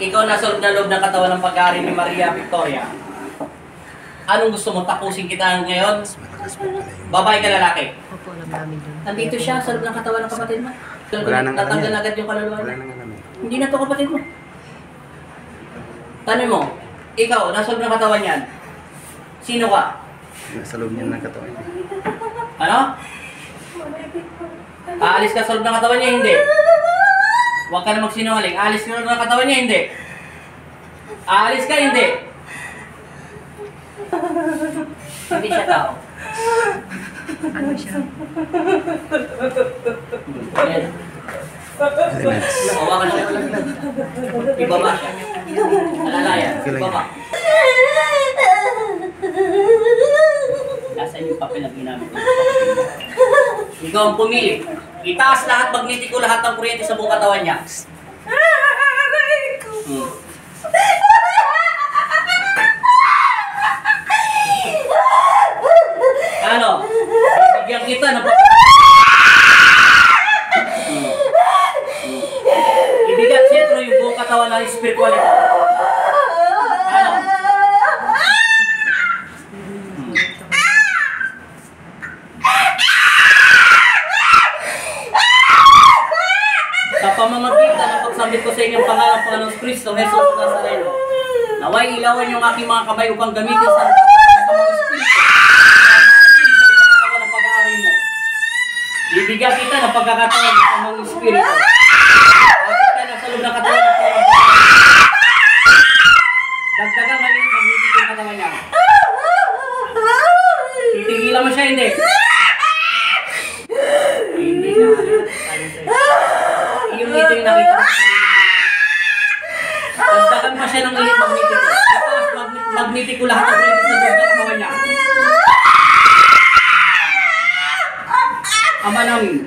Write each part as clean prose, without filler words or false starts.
Ikaw nasa loob na loob ng katawan ng pag-aari ni Maria Victoria. Anong gusto mo? Tapusin kita ngayon? Babae ka lalaki? Opo, alam namin yun. Nandito siya sa loob ng katawan ng kapatid mo. Wala nang alam Tatanggal yan. agad yung kaluluwa Wala niya. nang alam eh. Hindi na to kapatid mo. Tanong mo, ikaw, nasa loob ng katawan yan. Sino ka? Nasa loob niya ng katawan niya. Ano? Aalis ka sa loob ng katawan niya? Hindi. Huwag ka na magsinungaling. Aalis ka sa loob ng katawan niya? Hindi. Aalis ka? Hindi. Hindi siya tao. Ano siya? Ayan. Hawakan siya. Ibaba siya. Alalayan. Ibaba. Nasaan yung papel na ginamit ko? Ikaw ang pumili. Itaas lahat, magnetiko lahat ng kuryente sa buong katawan niya. Ano? Bibigyan kita ng ibigat sentro yung buong katawan ng spirituality. Ano? Sa pamamagitan ng pagsambit ko sa inyong pangalan, Panginoong Kristo, Jesus Nazareno, naway ilawan yung aking mga kamay upang gamitin sa mga spirito. Bibigyan kita ng pagkakataon sa mga espiritu. Bakit ka nasa loob ng katawan ng katawan? Dagdagan ngayon mag-isip yung katawan niya. Titigilan mo siya, hindi. Hindi na. Yung ito yung nakita ko. Dagdagan pa siya ng ilit magnetiko. Itaas magnetiko lahat ng ilit sa loob ng katawan niya. Ama namin,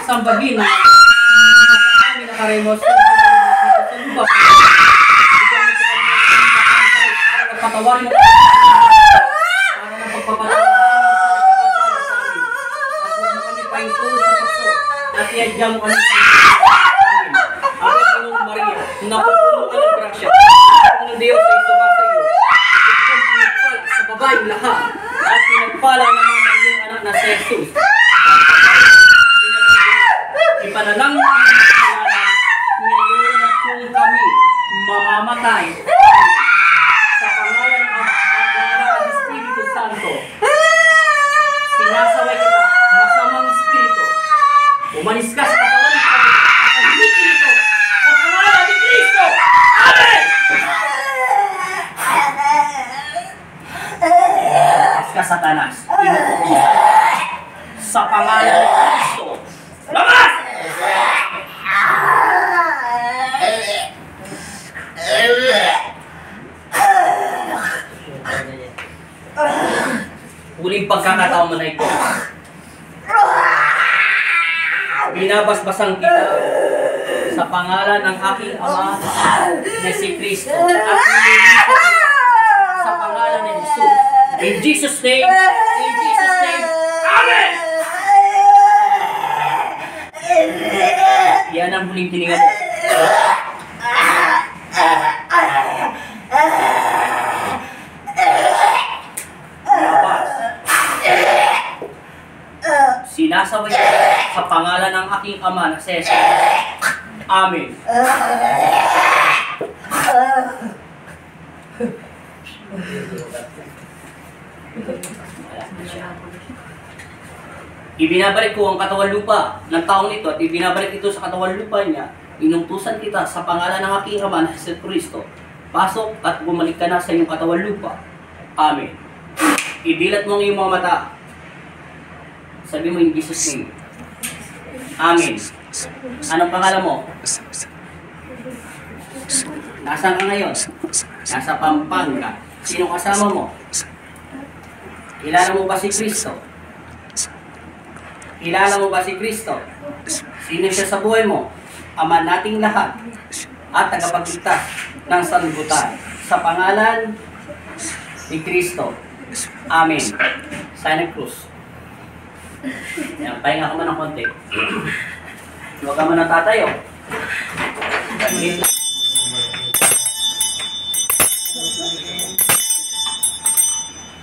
sambahin na sa amin na karemos sa lupa. Bigyan mo sa kanya patawarin mo para ng pagpapatawa sa amin. At huwag mo kami pahintulo sa pakso at iadya mo kami sa amin. Ang Panginoong Maria, napupuno ka ng grasya. Ang Diyos ay sumasa iyo. Ikaw pinagpala sa babaeng lahat at pinagpala naman ang iyong anak na si Jesus. Ipanalangin ang pangalan ngayon na kung kami mamamatay sa pangalan ng Ama at Espiritu Santo. Sinasaway kita, masamang Espiritu. Umalis ka sa katawan ng Panginoon at himikin ito sa pangalan ni Kristo. Amen! Umalis ka, Satanas. Sa pangalan ni Kristo. Labas! Huling pagkakataon mo na ito. Binabasbasan kita sa pangalan ng aking Ama na si Kristo at nililito kita sa pangalan ni Jesus. In Jesus' name, Amen! Yan ang huling tiningan mo. Sinasaway ko sa pangalan ng aking Ama na si Jesus. Amen. Ibinabalik ko ang katawan lupa ng taong ito at ibinabalik ito sa katawan lupa niya. Inutusan kita sa pangalan ng aking Ama na si Kristo. Pasok at bumalik ka na sa iyong katawan lupa. Amen. Idilat mo ang iyong mga mata. Sabi mo in Jesus' name. Amen. Anong pangalan mo? Nasaan ka ngayon? Nasa Pampanga. Sino kasama mo? Kilala mo ba si Kristo? Kilala mo ba si Kristo? Sino siya sa buhay mo? Ama nating lahat at tagapagligtas ng sanlibutan. Sa pangalan ni Kristo. Amen. Santa Cruz. Yan, pahinga ka man ng konti. Huwag ka man ng tatayo.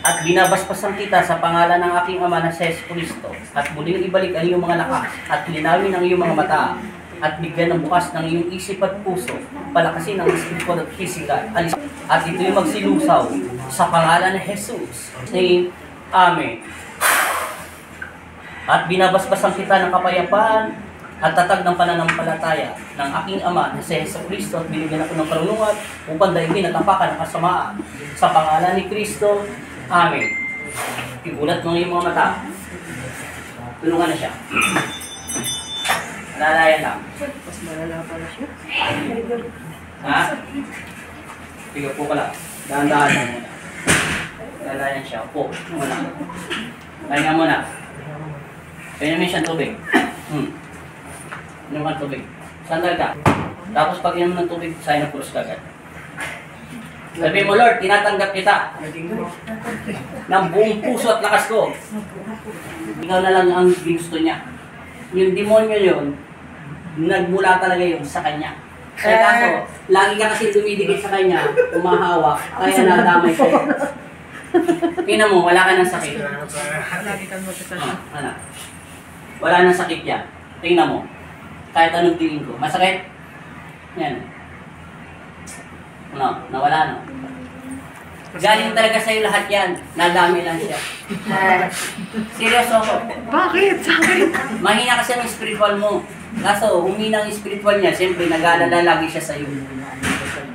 At binabasbasan kita sa pangalan ng aking Ama na si Jesucristo at muling ibalik ang iyong mga lakas at linawin ang iyong mga mata at bigyan ng bukas ng iyong isip at puso, palakasin ang espiritual at physical. At ito'y magsilusaw sa pangalan ni Jesus. Name, Amen. At binabasbasan kita ng kapayapaan at tatag ng pananampalataya ng aking Ama na si Jesucristo at binigyan ako ng karunungan upang daigin at tapakan ang kasamaan. Sa pangalan ni Kristo, Amen. Igulat mo yung mga mata. Tulungan na siya. Alalayan lang. Mas malala pala siya. Ha? Sige po ka lang. Dahan-dahan lang muna. Alalayan siya. Po. Muna. Pahinga muna. Painumin siyang tubig. Inom ka tubig. Sandal ka. Tapos pag inom ng tubig, sign of cross ka agad. Sabi mo, Lord, tinatanggap kita ng buong puso at lakas ko. Ikaw na lang ang ginusto niya. Yung demonyo yun, nagmula talaga yun sa kanya. Kaya kaso, lagi ka kasi dumidikit sa kanya, umahawak, kaya nadamay sa'yo. Tingnan mo, wala ka ng sakit. Lagi kang magkasal. Ano? Wala nang sakit yan. Tingnan mo. Kahit anong tingin ko. Masakit? Yan. No, nawala no. Galing talaga sa'yo lahat yan. Nadami lang siya. Seryoso ako. Bakit? Bakit? Mahina kasi ang spiritual mo. Kaso, humina ang spiritual niya. Siyempre, nag-aalala lagi siya sa'yo.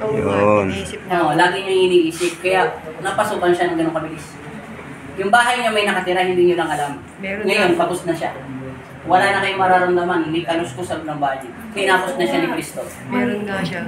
Yun. Iniisip na. No, lagi niya iniisip. Kaya, napasukan siya ng ganong kabilis. Yung bahay niya may nakatira, hindi niyo lang alam. Meron Ngayon, tapos na siya. Wala na kayong mararamdaman. Hindi kaluskus sa loob ng bahay niya. Tinapos na siya ni Kristo. Meron nga siya.